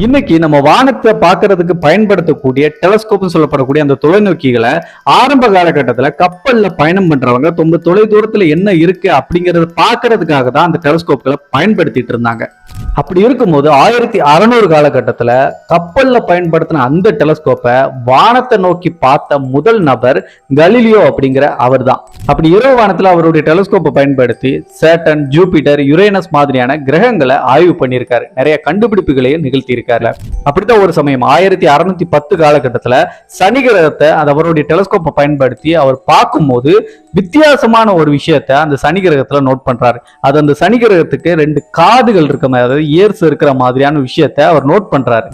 இன்னைக்கு நம்ம வானத்தை பார்க்கறதுக்கு பயன்படுத்தக்கூடிய டெலஸ்கோப்னு சொல்லப்படக்கூடிய அந்த தொலைநோக்கிகளை ஆரம்ப காலகட்டத்தில் கப்பல்ல பயணம் பண்றவங்க ரொம்ப தொலை தூரத்துல என்ன இருக்கு அப்படிங்கறத பார்க்கறதுக்காக தான் அந்த டெலஸ்கோப்களை பயன்படுத்திட்டு இருந்தாங்க. அப்படி இருக்கும்போது 1600 காலகட்டத்துல கப்பல்ல பயன்படுத்தின அந்த டெலஸ்கோப்பை வானத்தை நோக்கி பார்த்த முதல் நபர் கலீலியோ அப்படிங்கிற அவர் தான். அப்படி இரவு வானத்துல அவருடைய டெலஸ்கோப்பை பயன்படுத்தி சேட்டன், ஜூபிட்டர், யுரேனஸ் மாதிரியான கிரகங்களை ஆய்வு பண்ணியிருக்காரு. நிறைய கண்டுபிடிப்புகளையும் நிகழ்த்தி இருக்காரு. அப்படித்தான் ஒரு சமயம் 1610 காலகட்டத்துல சனி கிரகத்தை அவருடைய டெலஸ்கோப்பை பயன்படுத்தி அவர் பார்க்கும்போது வித்தியாசமான ஒரு விஷயத்த அந்த சனி கிரகத்துல நோட் பண்றாரு. அது அந்த சனி கிரகத்துக்கு 2 காதுகள் இருக்க மாதிரி, அதாவது இயர்ஸ் இருக்கிற மாதிரியான விஷயத்த அவர் நோட் பண்றாரு.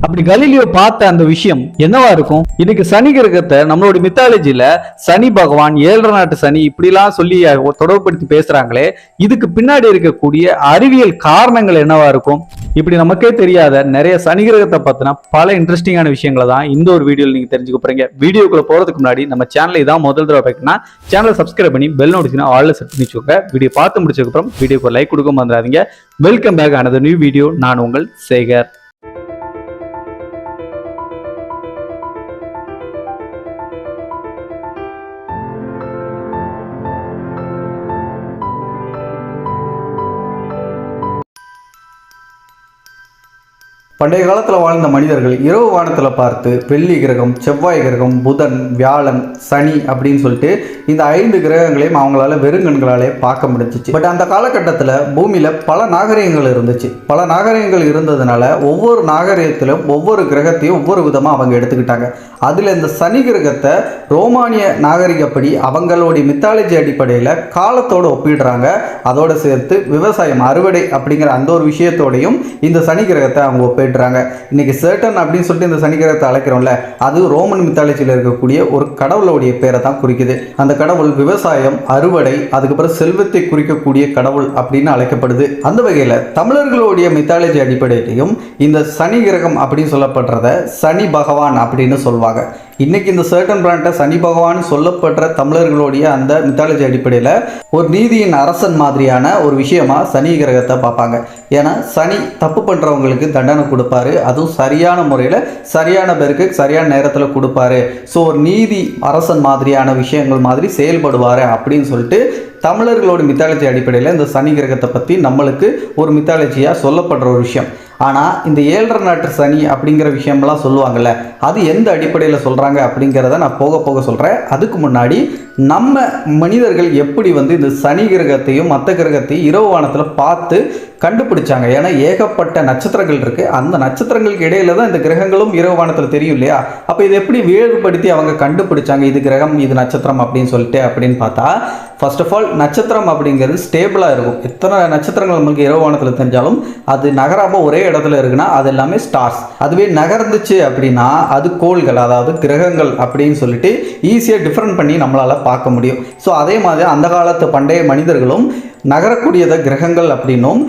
அப்படி கலீலியோ பார்த்த அந்த விஷயம் என்னவா இருக்கும்? இன்னைக்கு சனி கிரகத்தை நம்மளுடைய மித்தாலஜில சனி பகவான், 7 நாட்டு சனி இப்படிலாம் சொல்லி தொடர்புபடுத்தி பேசுறாங்களே, இதுக்கு பின்னாடி இருக்கக்கூடிய அறிவியல் காரணங்கள் என்னவா இருக்கும்? இப்படி நமக்கே தெரியாத நிறைய சனி கிரகத்தை பத்தின பல இன்ட்ரெஸ்டிங்கான விஷயங்களை தான் இந்த ஒரு வீடியோல நீங்க தெரிஞ்சுக்க போறீங்க. வீடியோக்குள்ள போறதுக்கு முன்னாடி நம்ம சேனலை இதான் முதல் தடவை பார்க்கணும்னா சேனலை சப்ஸ்கிரைப் பண்ணி பெல் நோட்டிஃபிகேஷன் ஆல்ல செட் பண்ணி வச்சுக்கோங்க. வீடியோ பார்த்து முடிச்சதுக்கு அப்புறம் வீடியோக்கு ஒரு லைக் கொடுக்க மறந்துடாதீங்க. Welcome back another new video. நான் உங்கள் சேகர். பண்டைய காலத்தில் வாழ்ந்த மனிதர்கள் இரவு வானத்தில் பார்த்து வெள்ளி கிரகம், செவ்வாய் கிரகம், புதன், வியாழன், சனி அப்படின்னு சொல்லிட்டு இந்த 5 கிரகங்களையும் அவங்களால வெறுங்கண்களாலே பார்க்க முடிஞ்சிச்சு. பட் அந்த காலகட்டத்தில் பூமியில் பல நாகரிகங்கள் இருந்துச்சு. பல நாகரிகங்கள் இருந்ததுனால ஒவ்வொரு நாகரிகத்திலும் ஒவ்வொரு கிரகத்தையும் ஒவ்வொரு விதமாக அவங்க எடுத்துக்கிட்டாங்க. அதில் இந்த சனி கிரகத்தை ரோமானிய நாகரிகப்படி அவங்களுடைய மித்தாலஜி அடிப்படையில் காலத்தோடு ஒப்பிடுறாங்க. அதோடு சேர்த்து விவசாயம், அறுவடை அப்படிங்கிற அந்த ஒரு விஷயத்தோடையும் இந்த சனி கிரகத்தை அவங்க ஒப்பிடுறாங்க. இன்னைக்கு சேட்டன் அப்படின்னு சொல்லிட்டு இந்த சனி கிரகத்தை அழைக்கிறோம்ல, அது ரோமன் மித்தாலஜியில் இருக்கக்கூடிய ஒரு கடவுளுடைய பேரை தான் குறிக்குது. அந்த கடவுள் விவசாயம், அறுவடை, அதுக்கப்புறம் செல்வத்தை குறிக்கக்கூடிய கடவுள் அப்படின்னு அழைக்கப்படுது. அந்த வகையில் தமிழர்களுடைய மித்தாலஜி அடிப்படையிலையும் இந்த சனி கிரகம் அப்படின்னு சொல்லப்படுறத சனி பகவான் அப்படின்னு சொல்லுவாங்க. இன்னைக்கு இந்த சர்டன் பிராண்ட சனி பகவான் சொல்லப்படுற தமிழர்களுடைய அந்த மித்தாலஜி அடிப்படையில் ஒரு நீதியின் அரசன் மாதிரியான ஒரு விஷயமா சனி கிரகத்தை பார்ப்பாங்க. ஏன்னா சனி தப்பு பண்றவங்களுக்கு தண்டனை கொடுப்பாரு, அதுவும் சரியான முறையில் சரியான பேருக்கு சரியான நேரத்தில் கொடுப்பாரு. ஸோ ஒரு நீதி அரசன் மாதிரியான விஷயங்கள் மாதிரி செயல்படுவார் அப்படின்னு சொல்லிட்டு தமிழர்களோட மித்தாலஜி அடிப்படையில் இந்த சனி கிரகத்தை பற்றி நம்மளுக்கு ஒரு மித்தாலஜியாக சொல்லப்படுற ஒரு விஷயம். ஆனால் இந்த 7 நாட்டு சனி அப்படிங்கிற விஷயம்லாம் சொல்லுவாங்கள்ல, அது எந்த அடிப்படையில் சொல்கிறாங்க அப்படிங்கிறத நான் போக போக சொல்கிறேன். அதுக்கு முன்னாடி நம்ம மனிதர்கள் எப்படி இந்த சனி கிரகத்தையும் மற்ற கிரகத்தையும் இரவு வானத்தில் பார்த்து கண்டுபிடிச்சாங்க. ஏன்னா ஏகப்பட்ட நட்சத்திரங்கள் இருக்குது. அந்த நட்சத்திரங்களுக்கு இடையில தான் இந்த கிரகங்களும் இரவு வானத்தில் தெரியும் இல்லையா? அப்போ இதை எப்படி வேறுபடுத்தி அவங்க கண்டுபிடிச்சாங்க இது கிரகம் இது நட்சத்திரம் அப்படின்னு சொல்லிட்டு அப்படின்னு பார்த்தா, ஃபர்ஸ்ட் ஆஃப் ஆல் நட்சத்திரம் அப்படிங்கிறது ஸ்டேபிளாக இருக்கும். எத்தனை நட்சத்திரங்கள் நம்மளுக்கு இரவு வானத்தில் தெரிஞ்சாலும் அது நகராமல் ஒரே இடத்துல இருக்குன்னா அது எல்லாமே ஸ்டார்ஸ். அதுவே நகர்ந்துச்சு அப்படின்னா அது கோள்கள், அதாவது கிரகங்கள் அப்படின்னு சொல்லிட்டு ஈஸியாக டிஃப்ரெண்ட் பண்ணி நம்மளால் பார்க்க முடியும். ஸோ அதே மாதிரி அந்த காலத்து பண்டைய மனிதர்களும் நகரக்கூடியதை கிரகங்கள் அப்படின்னும்,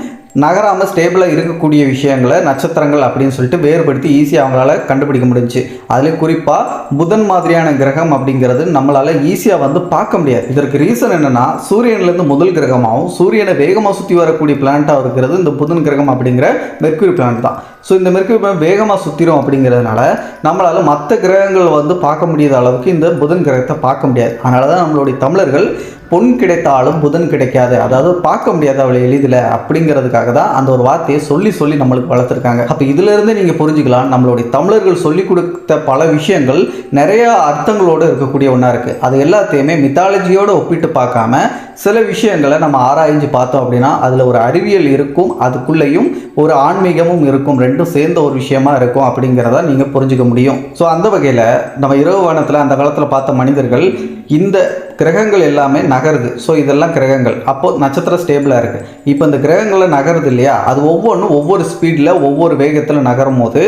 நகராமல் ஸ்டேபிளாக இருக்கக்கூடிய விஷயங்களை நட்சத்திரங்கள் அப்படின்னு சொல்லிட்டு வேறுபடுத்தி ஈஸியாக அவங்களால கண்டுபிடிக்க முடிஞ்சிச்சு. அதுலேயும் குறிப்பாக புதன் மாதிரியான கிரகம் அப்படிங்கிறது நம்மளால் ஈஸியாக பார்க்க முடியாது. இதற்கு ரீசன் என்னென்னா, சூரியன்லேருந்து முதல் கிரகமாகவும் சூரியனை வேகமாக சுற்றி வரக்கூடிய பிளானட்டாக இருக்கிறது இந்த புதன் கிரகம் அப்படிங்கிற மெர்க்குரி பிளானட் தான். ஸோ இந்த மெர்க்குரி பிளானட் வேகமாக சுற்றிடும் அப்படிங்கிறதுனால நம்மளால் மற்ற கிரகங்கள் பார்க்க முடியாத அளவுக்கு இந்த புதன் கிரகத்தை பார்க்க முடியாது. அதனால தான் நம்மளுடைய தமிழர்கள் பொன் கிடைத்தாலும் புதன் கிடைக்காது, அதாவது பார்க்க முடியாது அவளை எளிதில் அப்படிங்கிறதுக்காக தான் அந்த ஒரு வார்த்தையை சொல்லி சொல்லி நம்மளுக்கு வளர்த்துருக்காங்க. அப்போ இதிலிருந்து நீங்கள் புரிஞ்சுக்கலாம், நம்மளுடைய தமிழர்கள் சொல்லி கொடுத்த பல விஷயங்கள் நிறைய அர்த்தங்களோடு இருக்கக்கூடிய ஒன்றா இருக்குது. அது எல்லாத்தையுமே மித்தாலஜியோடு ஒப்பிட்டு பார்க்காம சில விஷயங்களை நம்ம ஆராய்ஞ்சு பார்த்தோம் அப்படின்னா அதில் ஒரு அறிவியல் இருக்கும், அதுக்குள்ளேயும் ஒரு ஆன்மீகமும் இருக்கும், ரெண்டும் சேர்ந்த ஒரு விஷயமா இருக்கும் அப்படிங்கிறத நீங்கள் புரிஞ்சுக்க முடியும். ஸோ அந்த வகையில் நம்ம இரவு வானத்தில் அந்த காலத்தில் பார்த்த மனிதர்கள் இந்த கிரகங்கள் எல்லாமே நகருது. ஸோ இதெல்லாம் கிரகங்கள், அப்போது நட்சத்திரம் ஸ்டேபிளாக இருக்குது. இப்போ இந்த கிரகங்களில் நகருது இல்லையா, அது ஒவ்வொன்றும் ஒவ்வொரு ஸ்பீடில் ஒவ்வொரு வேகத்தில் நகரும் போது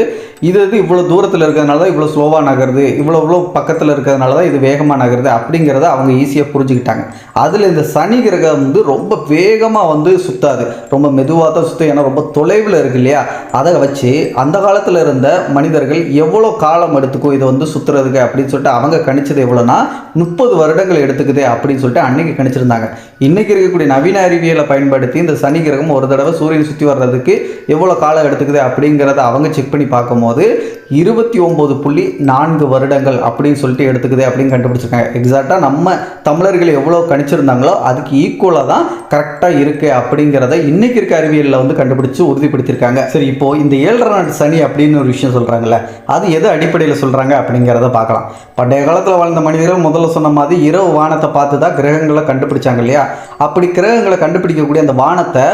இது இவ்வளோ தூரத்தில் இருக்கிறதுனால தான் இவ்வளோ ஸ்லோவாக நகருது, இவ்வளோ பக்கத்தில் இருக்கிறதுனால தான் இது வேகமாக நகருது அப்படிங்கிறத அவங்க ஈஸியாக புரிஞ்சுக்கிட்டாங்க. அதில் இந்த சனி கிரகம் ரொம்ப வேகமாக சுத்தாது, ரொம்ப மெதுவாக தான் சுற்றும். ஏன்னா ரொம்ப தொலைவில் இருக்கு இல்லையா, அதை வச்சு அந்த காலத்தில் இருந்த மனிதர்கள் எவ்வளோ காலம் எடுத்துக்கும் இதை சுற்றுறதுக்கு அப்படின்னு சொல்லிட்டு அவங்க கணிச்சது எவ்வளோனா 30 வருடங்கள் எடுத்துக்குது அப்படின்னு சொல்லிட்டு அன்னைக்கு கணிச்சிருந்தாங்க. இன்னைக்கு இருக்கக்கூடிய நவீன அறிவியலை பயன்படுத்தி இந்த சனி கிரகம் ஒரு தடவை சூரியன் சுற்றி வர்றதுக்கு எவ்வளோ காலம் எடுத்துக்குது அப்படிங்கிறத அவங்க செக் பண்ணி பார்க்கும்போது 29.4 வருடங்கள் அப்படின்னு சொல்லிட்டு எடுத்துக்குது அப்படின்னு கண்டுபிடிச்சிருக்காங்க. எக்ஸாக்டாக நம்ம தமிழர்கள் எவ்வளோ கணிச்சிருந்தாங்களோ அதுக்கு ஈக்குவலாக தான் கரெக்டாக இருக்குது அப்படிங்கிறத இன்னைக்கு இருக்க அறிவியலில் வந்து கண்டுபிடிச்சு உறுதிப்படுத்தியிருக்காங்க. சரி, இப்போ இந்த 7.5 நாட்டு சனி அப்படின்னு ஒரு விஷயம் சொல்கிறாங்கல்ல, அது எது அடிப்படையில் சொல்கிறாங்க அப்படிங்கிறத பார்க்கலாம். பண்டைய காலத்தில் வாழ்ந்த மனிதர்கள் முதல்ல சொன்ன மாதிரி இரவு வானத்தை பார்த்து தான் கிரகங்களை கண்டுபிடிச்சாங்க இல்லையா? அப்படி கிரகங்களை கண்டுபிடிக்கக்கூடிய அந்த வானத்தை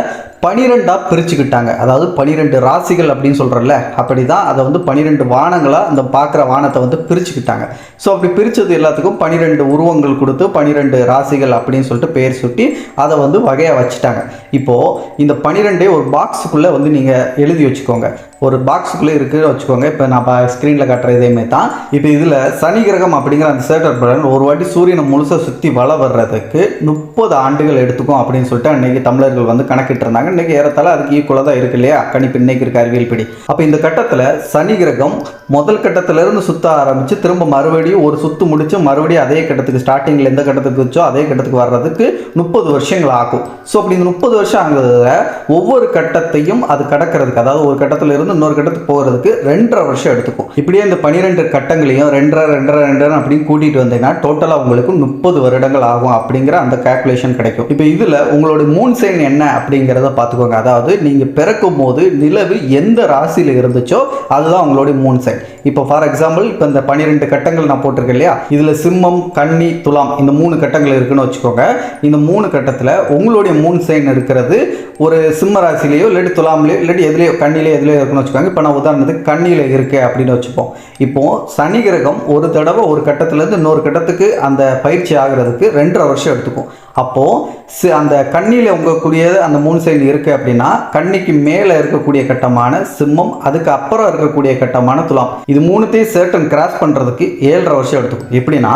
12 பிரிச்சுக்கிட்டாங்க. அதாவது 12 ராசிகள் அப்படின்னு சொல்கிறோம்ல, அப்படி தான் அதை வந்து 12 வானங்களாக அந்த பார்க்குற வானத்தை வந்து பிரிச்சுக்கிட்டாங்க. ஸோ அப்படி பிரித்தது எல்லாத்துக்கும் 12 உருவங்கள் கொடுத்து 12 ராசிகள் அப்படின்னு சொல்லிட்டு பேர் சுட்டி அதை வந்து வகையாக வச்சுட்டாங்க. இப்போது இந்த 12 ஒரு பாக்ஸுக்குள்ளே வந்து நீங்கள் எழுதி வச்சுக்கோங்க. ஒரு பாக்ஸுக்குள்ளே இருக்குன்னு வச்சுக்கோங்க. இப்போ நான் ஸ்க்ரீனில் காட்டுற இதேமே தான். இப்போ இதில் சனி கிரகம் அப்படிங்கிற அந்த சேட்டர் பலன் ஒரு வாட்டி சூரியனை முழுசாக சுற்றி வர்றதுக்கு 30 ஆண்டுகள் எடுத்துக்கும் அப்படின்னு சொல்லிட்டு அன்றைக்கி தமிழர்கள் வந்து கணக்கிட்டு இருந்தாங்க. இன்றைக்கி ஏறத்தாழ அதுக்கு ஈக்குவலாக தான் இருக்கு இல்லையா கணிப்பு இன்னைக்கு இருக்க அறிவியல் படி. அப்போ இந்த கட்டத்தில் சனி கிரகம் முதல் கட்டத்திலிருந்து சுற்ற ஆரம்பித்து திரும்ப மறுபடியும் ஒரு சுற்று முடிச்சு மறுபடியும் அதே கட்டத்துக்கு ஸ்டார்டிங்கில் எந்த கட்டத்துக்கு வச்சோ அதே கட்டத்துக்கு வர்றதுக்கு 30 வருஷங்கள் ஆகும். ஸோ அப்படி இந்த 30 வருஷம் ஆகுறதுல ஒவ்வொரு கட்டத்தையும் அது கடக்கிறதுக்கு, அதாவது ஒரு கட்டத்தில் இருந்து இன்னொரு கட்டத்துக்கு போகிறதுக்கு 2.5 வருஷம் எடுத்துக்கும். இப்படியே இந்த 12 கட்டங்களையும் 2.5 அப்படின்னு கூட்டிகிட்டு வந்தீங்கன்னா டோட்டலாக உங்களுக்கு 30 வருடங்கள் ஆகும் அப்படிங்கிற அந்த கால்குலேஷன் கிடைக்கும். இப்போ இதில் உங்களோட மூன் சைன் என்ன அப்படிங்கிறத பார்த்துக்கோங்க. அதாவது நீங்கள் பிறக்கும் போது நிலவு எந்த ராசியில் இருந்துச்சோ அதுதான் உங்களுடைய மூன் சைன். இப்போ ஃபார் எக்ஸாம்பிள் இப்போ இந்த 12 கட்டங்கள் நான் போட்டிருக்கேன் இல்லையா, இதில் சிம்மம், கன்னி, துலாம் இந்த 3 கட்டங்கள் இருக்குன்னு வச்சுக்கோங்க. இந்த 3 கட்டத்தில் உங்களுடைய மூன் சைன் இருக்கிறது ஒரு சிம்ம ராசிலேயோ இல்லாட்டி துலாம்லையோ இல்லாட்டி எதுலேயோ கண்ணிலேயோ எதுலேயோ இருக்குன்னு வச்சுக்கோங்க. இப்போ நான் உதாரணத்துக்கு கண்ணியில் இருக்கு அப்படின்னு வச்சுப்போம். இப்போது சனி கிரகம் ஒரு தடவை ஒரு கட்டத்திலேருந்து இன்னொரு கட்டத்துக்கு அந்த பயிற்சி ஆகிறதுக்கு 2.5 வருஷம் எடுத்துக்கும். அப்போது அந்த கண்ணியில் உங்கக்கூடிய அந்த மூன் சைன் இருக்குது அப்படின்னா கண்ணிக்கு மேலே இருக்கக்கூடிய கட்டமான சிம்மம், அதுக்கு அப்புறம் இருக்கக்கூடிய கட்டமான துலாம், இது மூணுத்தையும் சர்டன் கிராஸ் பண்ணுறதுக்கு 7.5 வருஷம் எடுத்துக்கும். எப்படின்னா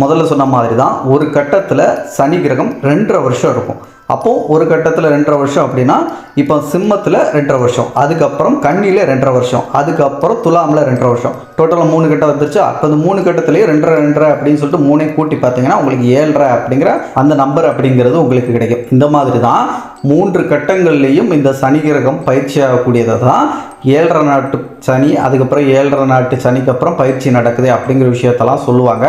முதல்ல சொன்ன மாதிரி தான் ஒரு கட்டத்தில் சனி கிரகம் 2.5 வருஷம் இருக்கும். அப்போது ஒரு கட்டத்தில் 2.5 வருஷம் அப்படின்னா இப்போ சிம்மத்தில் 2.5 வருஷம், அதுக்கப்புறம் கண்ணியில் 2.5 வருஷம், அதுக்கப்புறம் துலாமில் 2.5 வருஷம், டோட்டலாக 3 கட்டம் வந்துருச்சு. அப்போ இந்த 3 கட்டத்திலேயே 2.5 அப்படின்னு சொல்லிட்டு 3 கூட்டி பார்த்தீங்கன்னா உங்களுக்கு 7.5 அப்படிங்கிற அந்த நம்பர் அப்படிங்கிறது உங்களுக்கு கிடைக்கும். இந்த மாதிரி தான் 3 கட்டங்கள்லேயும் இந்த சனி கிரகம் பயிற்சி ஆகக்கூடியதை தான் 7.5 நாட்டு சனி, அதுக்கப்புறம் 7.5 நாட்டு சனிக்கு அப்புறம் பயிற்சி நடக்குது அப்படிங்கிற விஷயத்தெல்லாம் சொல்லுவாங்க.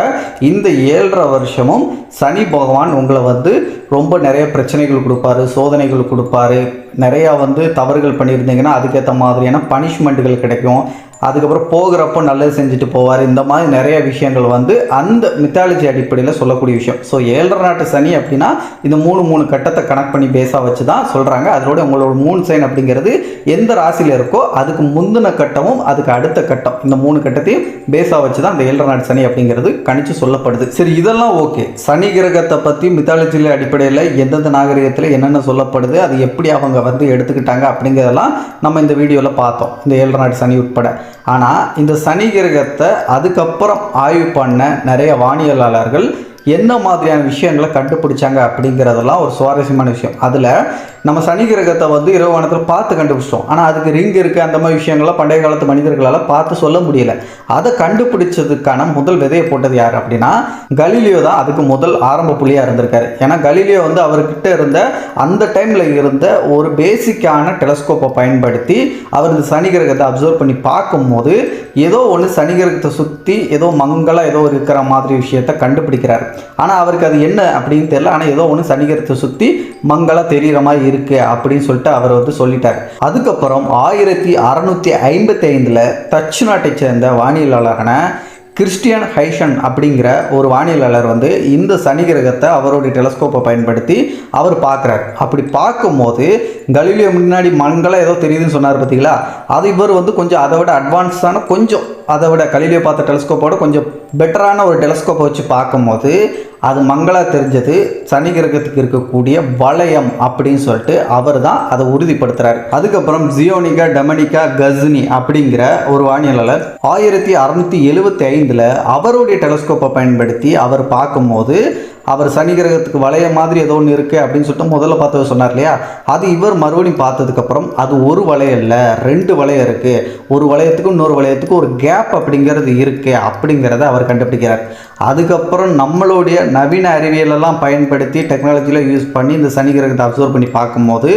இந்த 7.5 வருஷமும் சனி பகவான் உங்களை வந்து ரொம்ப நிறைய பிரச்சனைகள் கொடுப்பாரு, சோதனைகள் கொடுப்பாரு, நிறையா வந்து தவறுகள் பண்ணியிருந்தீங்கன்னா அதுக்கேற்ற மாதிரியான பனிஷ்மெண்ட்டுகள் கிடைக்கும். அதுக்கப்புறம் போகிறப்போ நல்லது செஞ்சுட்டு போவார். இந்த மாதிரி நிறைய விஷயங்கள் வந்து அந்த மித்தாலஜி அடிப்படையில் சொல்லக்கூடிய விஷயம். ஸோ 7.5 நாட்டு சனி அப்படின்னா இந்த 3 கட்டத்தை கனெக்ட் பண்ணி பேஸாக வச்சு தான் சொல்கிறாங்க. அதோட உங்களோட மூன் சைன் அப்படிங்கிறது எந்த ராசியில் இருக்கோ அதுக்கு முந்தின கட்டமும் அதுக்கு அடுத்த கட்டம், இந்த 3 கட்டத்தையும் பேஸாக வச்சு தான் இந்த 7.5 நாட்டு சனி அப்படிங்கிறது கணிச்சு சொல்லப்படுது. சரி, இதெல்லாம் ஓகே. சனி கிரகத்தை பற்றி மித்தாலஜியில் அடிப்படையில் எந்தெந்த நாகரிகத்தில் என்னென்ன சொல்லப்படுது, அது எப்படி அவங்க வந்து எடுத்துக்கிட்டாங்க அப்படிங்கிறதெல்லாம் நம்ம இந்த வீடியோவில் பார்த்தோம், இந்த 7.5 நாட்டு சனி உட்பட. ஆனால் இந்த சனி கிரகத்தை அதுக்கப்புறம் ஆய்வு பண்ண நிறைய வானியலாளர்கள் என்ன மாதிரியான விஷயங்களை கண்டுபிடிச்சாங்க அப்படிங்கிறதெல்லாம் ஒரு சுவாரஸ்யமான விஷயம். அதில் நம்ம சனி கிரகத்தை வந்து இரவு வானத்தில் பார்த்து கண்டுபிடிச்சிட்டோம். ஆனால் அதுக்கு ரிங் இருக்குது, அந்த மாதிரி விஷயங்கள்லாம் பண்டைய காலத்து மனிதர்களால் பார்த்து சொல்ல முடியல. அதை கண்டுபிடிச்சதுக்கான முதல் விதையை போட்டது யார் அப்படின்னா கலீலியோ தான் அதுக்கு முதல் ஆரம்ப புள்ளியாக இருந்திருக்காரு. ஏன்னா கலீலியோ வந்து அவர்கிட்ட இருந்த அந்த டைமில் இருந்த ஒரு பேசிக்கான டெலஸ்கோப்பை பயன்படுத்தி அவர் இந்த சனி கிரகத்தை அப்சர்வ் பண்ணி பார்க்கும்போது ஏதோ ஒன்று சனி கிரகத்தை சுற்றி ஏதோ மங்களாக ஏதோ இருக்கிற மாதிரி விஷயத்தை கண்டுபிடிக்கிறார். ஆனால் அவருக்கு அது என்ன அப்படின்னு தெரியல. ஆனால் ஏதோ ஒன்று சனி கிரகத்தை சுற்றி மங்களாக தெரிகிற மாதிரி இருக்கு அப்படின்னு சொல்லிட்டு அவர் வந்து சொல்லிட்டார். அதுக்கப்புறம் 1655 டச்சு நாட்டை சேர்ந்த வானியலாளரான கிறிஸ்டியன் ஹைஷன் அப்படிங்கிற ஒரு வானியலாளர் வந்து இந்த சனி கிரகத்தை அவருடைய டெலஸ்கோப்பை பயன்படுத்தி அவர் பார்க்குறாரு. அப்படி பார்க்கும்போது கலீலியோ முன்னாடி மங்களாக ஏதோ தெரியுதுன்னு சொன்னார் பார்த்தீங்களா, அது இவர் வந்து கொஞ்சம் அதை விட அட்வான்ஸான, கொஞ்சம் அதை விட கலீலியோ பார்த்த டெலஸ்கோப்போட கொஞ்சம் பெட்டரான ஒரு டெலஸ்கோப்பை வச்சு பார்க்கும்போது அது மங்களாக தெரிஞ்சது சனி கிரகத்துக்கு இருக்கக்கூடிய வளையம் அப்படின்னு சொல்லிட்டு அவர் தான் அதை உறுதிப்படுத்துறாரு. அதுக்கப்புறம் ஜியோனிகா டொமினிகா கஸ்னி அப்படிங்கிற ஒரு வானியலாளர் 1675 அவருடைய டெலஸ்கோப்பை பயன்படுத்தி அவர் பார்க்கும்போது அவர் சனி கிரகத்துக்கு வளைய மாதிரி ஏதோ ஒன்று இருக்குது அப்படின்னு சொல்லிட்டு முதல்ல பார்த்தவர் சொன்னார் இல்லையா, அது இவர் மறுபடியும் பார்த்ததுக்கப்புறம் அது ஒரு வளையம் இல்லை, 2 வளையம் இருக்குது, ஒரு வளையத்துக்கும் இன்னொரு வளையத்துக்கும் ஒரு கேப் அப்படிங்கிறது இருக்குது அப்படிங்கிறத அவர் கண்டுபிடிக்கிறார். அதுக்கப்புறம் நம்மளுடைய நவீன அறிவியலெல்லாம் பயன்படுத்தி டெக்னாலஜியில் யூஸ் பண்ணி இந்த சனி கிரகத்தை அப்சர்வ் பண்ணி பார்க்கும்போது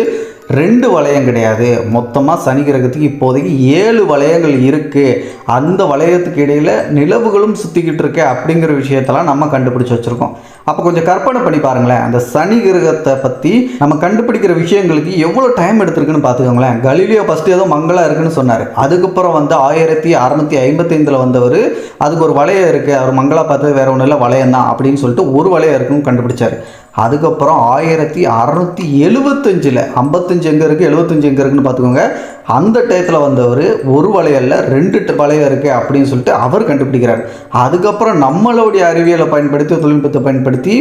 2 வளையம் கிடையாது, மொத்தமாக சனி கிரகத்துக்கு இப்போதைக்கு 7 வளையங்கள் இருக்குது. அந்த வளையத்துக்கு இடையில் நிலவுகளும் சுற்றிக்கிட்டு இருக்கு அப்படிங்கிற விஷயத்தெல்லாம் நம்ம கண்டுபிடிச்சி வச்சுருக்கோம். அப்போ கொஞ்சம் கற்பனை பண்ணி பாருங்களேன், அந்த சனி கிரகத்தை பற்றி நம்ம கண்டுபிடிக்கிற விஷயங்களுக்கு எவ்வளோ டைம் எடுத்திருக்குன்னு பார்த்துக்கோங்களேன். கலீலியோ ஃபஸ்ட்டு ஏதோ மங்களா இருக்குன்னு சொன்னார். அதுக்கப்புறம் வந்து 1655 வந்தவர் அதுக்கு ஒரு வளையம் இருக்குது, அவர் மங்களா பார்த்தது வேற ஒன்றும் இல்லை வளையம் தான் அப்படின்னு சொல்லிட்டு ஒரு வளையம் இருக்குன்னு கண்டுபிடிச்சார். அதுக்கப்புறம் 1675 55 எங்கே இருக்குது 75 எங்கே இருக்குன்னு பார்த்துக்கோங்க. அந்த டயத்தில் வந்தவர் ஒரு வளையல்ல 2 வளையம் இருக்குது அப்படின்னு சொல்லிட்டு அவர் கண்டுபிடிக்கிறார். அதுக்கப்புறம் நம்மளுடைய அறிவியலை பயன்படுத்தி தொழில்நுட்பத்தை பயன்படுத்தி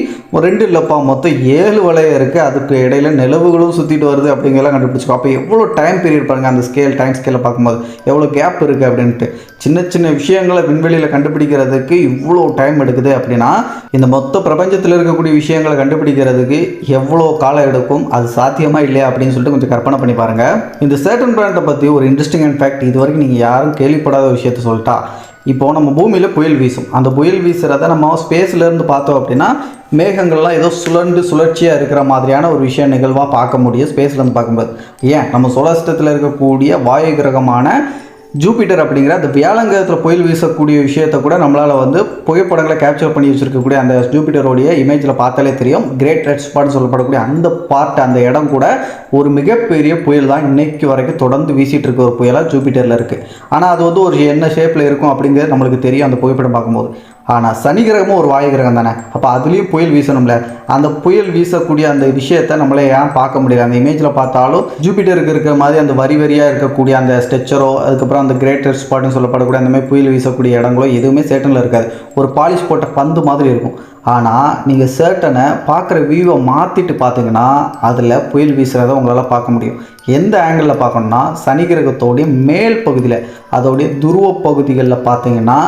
2 இல்லைப்பா மொத்தம் 7 வளையம் இருக்குது, அதுக்கு இடையில நிலவுகளும் சுற்றிட்டு வருது அப்படிங்கிறலாம் கண்டுபிடிச்சிக்கோ. அப்போ எவ்வளோ டைம் பீரியட் பாருங்கள், அந்த டைம் ஸ்கேலை பார்க்கும்போது எவ்வளோ கேப் இருக்குது அப்படின்ட்டு. சின்ன சின்ன விஷயங்களை விண்வெளியில் கண்டுபிடிக்கிறதுக்கு இவ்வளோ டைம் எடுக்குது அப்படின்னா இந்த மொத்த பிரபஞ்சத்தில் இருக்கக்கூடிய விஷயங்களை கண்டுபிடிக்கிறதுக்கு எவ்வளோ காலம் எடுக்கும், அது சாத்தியமாக இல்லையா அப்படின்னு சொல்லிட்டு கொஞ்சம் கற்பனை பண்ணி பாருங்கள். இந்த சேட்டன் பிளானட்டை பற்றி ஒரு இன்ட்ரெஸ்டிங் ஃபேக்ட் இது வரைக்கும் நீங்கள் யாரும் கேள்விப்படாத விஷயத்த சொல்லிட்டா, இப்போது நம்ம பூமியில் புயல் வீசும், அந்த புயல் வீசுகிறத நம்ம ஸ்பேஸ்லேருந்து பார்த்தோம் அப்படின்னா மேகங்கள்லாம் ஏதோ சுழற்சியாக இருக்கிற மாதிரியான ஒரு விஷயம் நிகழ்வாக பார்க்க முடியும் ஸ்பேஸ்லேருந்து பார்க்கும்போது. ஏன் நம்ம சோலார் சிஸ்டத்தில் இருக்கக்கூடிய வாயு கிரகமான ஜூபிட்டர் அப்படிங்கிற அந்த வியாழங்கிரகத்தில் புயல் வீசக்கூடிய விஷயத்தை கூட நம்மளால் வந்து புகைப்படங்களை கேப்சர் பண்ணி வச்சுருக்கக்கூடிய அந்த ஜூபிட்டரோடைய இமேஜில் பார்த்தாலே தெரியும். கிரேட் ரெட் ஸ்பாட்னு சொல்லப்படக்கூடிய அந்த அந்த இடம் கூட ஒரு மிகப்பெரிய புயல் தான் இன்னைக்கு வரைக்கும் தொடர்ந்து வீசிட்டு இருக்க ஒரு புயலாக ஜூபிட்டரில் இருக்குது. ஆனால் அது வந்து ஒரு என்ன ஷேப்பில் இருக்கும் அப்படிங்கிறது நம்மளுக்கு தெரியும் அந்த புகைப்படம் பார்க்கும்போது. ஆனால் சனி கிரகமும் ஒரு வாயு கிரகம் தானே, அப்போ அதுலேயும் புயல் வீசணும்ல. அந்த புயல் வீசக்கூடிய அந்த விஷயத்தை நம்மளே ஏன் பார்க்க முடியல, அந்த இமேஜில் பார்த்தாலும் ஜூபிட்டருக்கு இருக்கிற மாதிரி அந்த வரியாக இருக்கக்கூடிய அந்த ஸ்ட்ரக்சரோ அதுக்கப்புறம் அந்த கிரேட்டர் ஸ்பாட்னு சொல்லப்படக்கூடிய அந்த மாதிரி புயல் வீசக்கூடிய இடங்களோ எதுவுமே சேட்டனில் இருக்காது, ஒரு பாலிஷ் போட்ட பந்து மாதிரி இருக்கும். ஆனால் நீங்கள் சேட்டனை பார்க்குற வியூவை மாற்றிட்டு பார்த்தீங்கன்னா அதில் புயல் வீசுகிறத உங்களால் பார்க்க முடியும். எந்த ஆங்கிளில் பார்க்கணுன்னா சனி கிரகத்தோடைய மேல் பகுதியில் அதோடைய துருவ பகுதிகளில் பார்த்தீங்கன்னா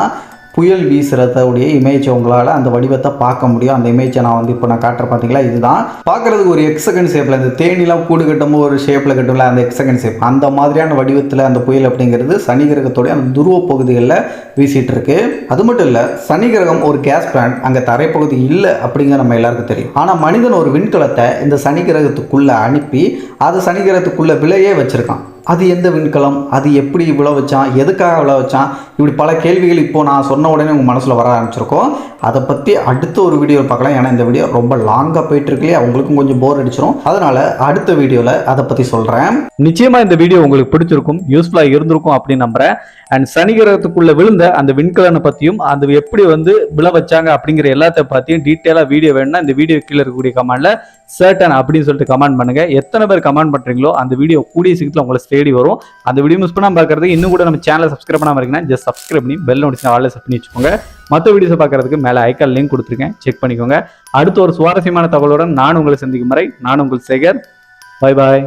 புயல் வீசுகிறதோடைய இமேஜ் உங்களால் அந்த வடிவத்தை பார்க்க முடியும். அந்த இமேஜை நான் வந்து இப்போ நான் காட்டுற பார்த்தீங்களா, இதுதான் பார்க்குறதுக்கு ஒரு எக்ஸகன் ஷேப்பில், இந்த தேனிலாம் கூடு கட்டும்போது ஒரு ஷேப்பில் கட்டும்ல அந்த எக்ஸகன் ஷேப், அந்த மாதிரியான வடிவத்தில் அந்த புயல் அப்படிங்கிறது சனி கிரகத்தோடைய அந்த துருவ பகுதிகளில் வீசிட்டு இருக்கு. அது மட்டும் இல்லை, சனி கிரகம் ஒரு கேஸ் பிளானட், அங்கே தரைப்பகுதி இல்லை அப்படிங்கிற நம்ம எல்லாருக்கும் தெரியும். ஆனால் மனிதன் ஒரு விண்கலத்தை இந்த சனி கிரகத்துக்குள்ளே அனுப்பி அது சனி கிரகத்துக்குள்ளே விலையே வச்சுருக்கான். அது எந்த விண்கலம், அது எப்படி விழ வச்சான், எதுக்காக விழ வச்சான், இப்படி பல கேள்விகள் இப்போது நான் சொன்ன உடனே உங்கள் மனசில் வர ஆரம்பிச்சிருக்கோம். அதை பற்றி அடுத்த ஒரு வீடியோ பார்க்கலாம். ஏன்னா இந்த வீடியோ ரொம்ப லாங்காக போயிட்டுருக்கலையே, அவங்களுக்கும் கொஞ்சம் போர் அடிச்சிடும். அதனால் அடுத்த வீடியோவில் அதை பற்றி சொல்கிறேன். நிச்சயமாக இந்த வீடியோ உங்களுக்கு பிடிச்சிருக்கும், யூஸ்ஃபுல்லாக இருந்திருக்கும் அப்படின்னு நம்புகிறேன். அண்ட் சனி கிரகத்துக்குள்ளே விழுந்த அந்த விண்கலனை பற்றியும் அது எப்படி வந்து விழ வச்சாங்க அப்படிங்கிற எல்லாத்த பற்றியும் டீட்டெயிலாக வீடியோ வேணும்னா இந்த வீடியோ கீழே இருக்கக்கூடிய கமெண்ட்ல சர்டன் அப்படின்னு சொல்லிட்டு கமெண்ட் பண்ணுங்க. எத்தனை பேர் கமெண்ட் பண்ணுறீங்களோ அந்த வீடியோ கூடிய சீக்கிரத்தில் உங்களை தேடி வரும். அந்த வீடியோ மிஸ் பண்ணாமல் பார்க்கறதுக்கு இன்னும் கூட நம்ம சேனலை சப்ஸ்கிரைப் பண்ணாமல் இருக்கீங்கன்னா ஜஸ்ட் சப்ஸ்கிரைப் பண்ணி பெல் நோட்டிஃபிகேஷன் ஆல்ல செட் பண்ணி வச்சுக்கோங்க. மற்ற வீடியோஸை பார்க்கறதுக்கு மேலே ஐக்கான் லிங்க் கொடுத்துருக்கேன், செக் பண்ணிக்கோங்க. அடுத்த ஒரு சுவாரஸ்யமான தகவலுடன் நான் உங்களை சந்திக்கும் வரை நான் உங்கள் சேகர். Bye bye.